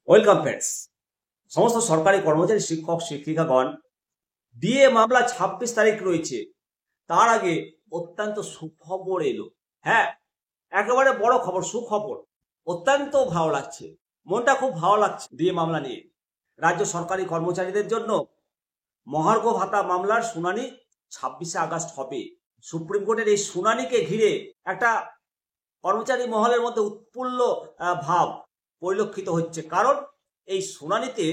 Welcome friends. সমস্ত সরকারি কর্মচারী, শিক্ষক শিক্ষিকাগণ, ডিএ মামলা 26 তারিখ রয়েছে। তার আগে অত্যন্ত সুখবর এলো। হ্যাঁ, একেবারে বড় খবর, সুখবর। অত্যন্ত ভালো লাগছে, মনটা খুব ভালো লাগছে ডিএ মামলা নিয়ে। রাজ্য সরকারি কর্মচারীদের জন্য মহার্ঘ ভাতা মামলার শুনানি 26শে আগস্ট হবে। সুপ্রিম কোর্টের এই শুনানিকে ঘিরে একটা কর্মচারী মহলের মধ্যে উৎফুল্ল ভাব পরিলক্ষিত হচ্ছে, কারণ এই শুনানিতে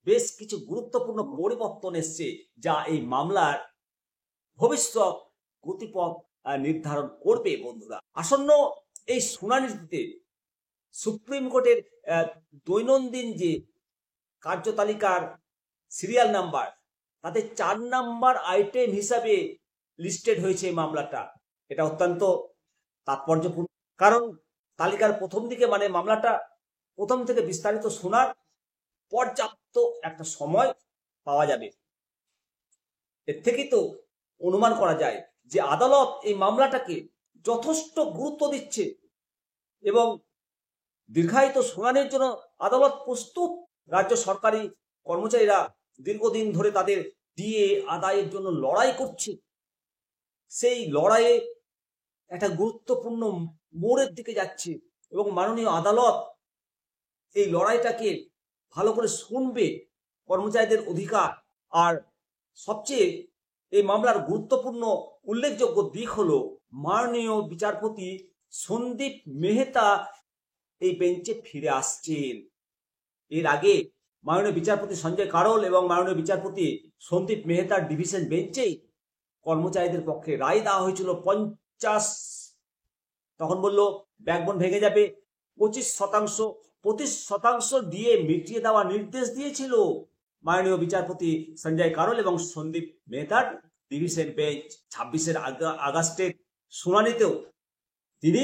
বেশ কিছু গুরুত্বপূর্ণ পরিবর্তন এসছে, যা এই মামলার ভবিষ্যৎ গতিপথ নির্ধারণ করবে। বন্ধুরা, আসন্ন এই শুনানিতে সুপ্রিম কোর্টের দৈনন্দিন যে কার্যতালিকার সিরিয়াল নাম্বার, তাতে 4 নাম্বার আইটেম হিসাবে লিস্টেড হয়েছে এই মামলাটা। এটা অত্যন্ত তাৎপর্যপূর্ণ, কারণ তালিকার প্রথম দিকে, মানে মামলাটা প্রথম থেকে বিস্তারিত শোনার পর্যাপ্ত একটা সময় পাওয়া যাবে। এর থেকেই তো অনুমান করা যায় যে আদালত এই মামলাটাকে যথেষ্ট গুরুত্ব দিচ্ছে এবং দীর্ঘায়িত শুনানির জন্য আদালত প্রস্তুত। রাজ্য সরকারি কর্মচারীরা দীর্ঘদিন ধরে তাদের ডিএ আদায়ের জন্য লড়াই করছে। সেই লড়াইয়ে একটা গুরুত্বপূর্ণ মোড়ের দিকে যাচ্ছে এবং মাননীয় আদালত এই লড়াইটাকে ভালো করে শুনবে, কর্মচারীদের অধিকার। আর সবচেয়ে এই মামলার গুরুত্বপূর্ণ উল্লেখযোগ্য দিক হলো মাননীয় বিচারপতি সন্দীপ মেহতা এই বেঞ্চে ফিরে আসছেন। এর আগে মাননীয় বিচারপতি সঞ্জয় কারোল এবং মাননীয় বিচারপতি সন্দীপ মেহতার ডিভিশন বেঞ্চেই কর্মচারীদের পক্ষে রায় দেওয়া হয়েছিল 50, তখন বলল ব্যাকবোন ভেঙে যাবে, 25% দিয়ে মিটিয়ে দেওয়ার নির্দেশ দিয়েছিল মাননীয় বিচারপতি সঞ্জয় কারোল এবং সন্দীপ মেহতার ডিভিশন বেঞ্চ। 26শে আগস্টের শুনানিতেও তিনি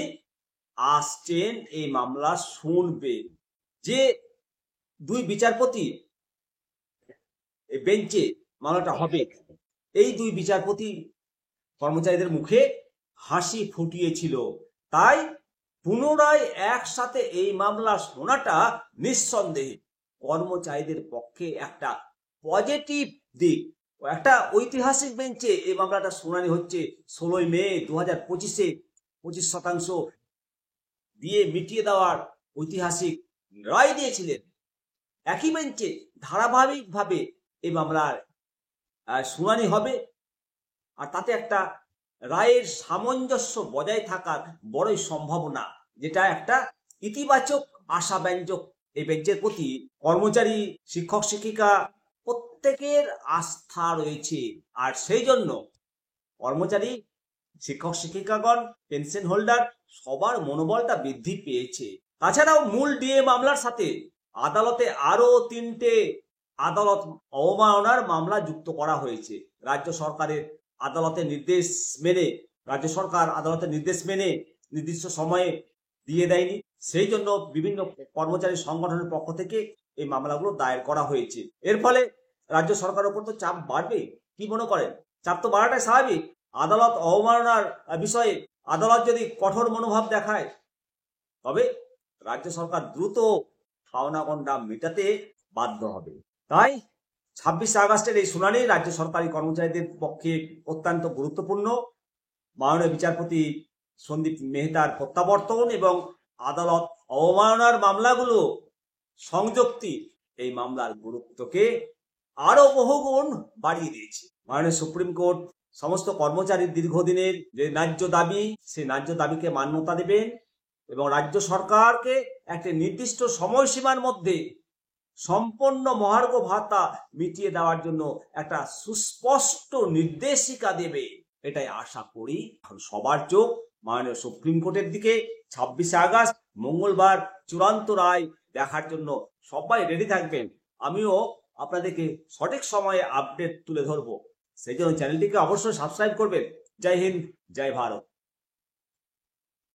আসছেন এই মামলা শুনবে। যে দুই বিচারপতি বেঞ্চে মামলাটা হবে, এই দুই বিচারপতি কর্মচারীদের মুখে হাসি ফুটিয়েছিল। তাই পুনরায় একসাথে এই মামলা শোনাটা নিঃসন্দেহে কর্মচারীদের পক্ষে একটা পজিটিভ দিক। একটা ঐতিহাসিক বেঞ্চে এই মামলাটা শুনানি হচ্ছে। 16ই মে 2025-এ 25% দিয়ে মিটিয়ে দেওয়ার ঐতিহাসিক রায় দিয়েছিলেন। একই বেঞ্চে ধারাবাহিকভাবে এই মামলার শুনানি হবে, আর তাতে একটা রায়ের সামঞ্জস্য বজায় থাকার বড়ই সম্ভাবনা, যেটা একটা ইতিবাচক আশাব্যঞ্জক এই বেঞ্চের প্রতি কর্মচারী, শিক্ষক শিক্ষিকা প্রত্যেকের আস্থা রয়েছে। আর সেই জন্য কর্মচারী, শিক্ষক শিক্ষিকাগণ, পেনশন হোল্ডার সবার মনোবলটা বৃদ্ধি পেয়েছে। তাছাড়াও মূল ডিএ মামলার সাথে আদালতে আরো 3টে আদালত অবমাননার মামলা যুক্ত করা হয়েছে। রাজ্য সরকার আদালতের নির্দেশ মেনে নির্দিষ্ট সময়ে দিয়ে দেয়নি, সেই জন্য বিভিন্ন কর্মচারী সংগঠনের পক্ষ থেকে এই মামলাগুলো দায়ের করা হয়েছে। এর ফলে রাজ্য সরকারের উপর তো চাপ বাড়বে। কি মনে করেন? চাপ তো বাড়াটাই স্বাভাবিক। আদালত অবমাননার বিষয়ে আদালত যদি কঠোর মনোভাব দেখায়, তবে রাজ্য সরকার দ্রুত পাওনাগন্ডা মেটাতে বাধ্য হবে। তাই 26শে আগস্টের এই শুনানি রাজ্য সরকারি কর্মচারীদের পক্ষে অত্যন্ত গুরুত্বপূর্ণ। মাননীয় বিচারপতি সন্দীপ মেহতার প্রত্যাবর্তন এবং আদালত অবমাননার মামলাগুলো সংযুক্তি এই মামলার গুরুত্বকে আরো বহুগুণ বাড়িয়ে দিয়েছে। মাননীয় সুপ্রিম কোর্ট সমস্ত কর্মচারীর দীর্ঘদিনের যে ন্যায্য দাবি, সেই ন্যায্য দাবিকে মান্যতা দেবেন এবং রাজ্য সরকারকে একটা নির্দিষ্ট সময়সীমার মধ্যে সম্পূর্ণ মহার্ঘ ভাতা মিটিয়ে দেওয়ার জন্য একটা সুস্পষ্ট নির্দেশিকা দেবে, এটাই আশা করি। সবার চোখ মাননীয় সুপ্রিম কোর্টের দিকে। 26শে আগস্ট মঙ্গলবার চূড়ান্ত রায় দেখার জন্য সবাই রেডি থাকবেন। আমিও আপনাদেরকে সঠিক সময়ে আপডেট তুলে ধরবো, সেই জন্য চ্যানেলটিকে অবশ্যই সাবস্ক্রাইব করবেন। জয় হিন্দ, জয় ভারত।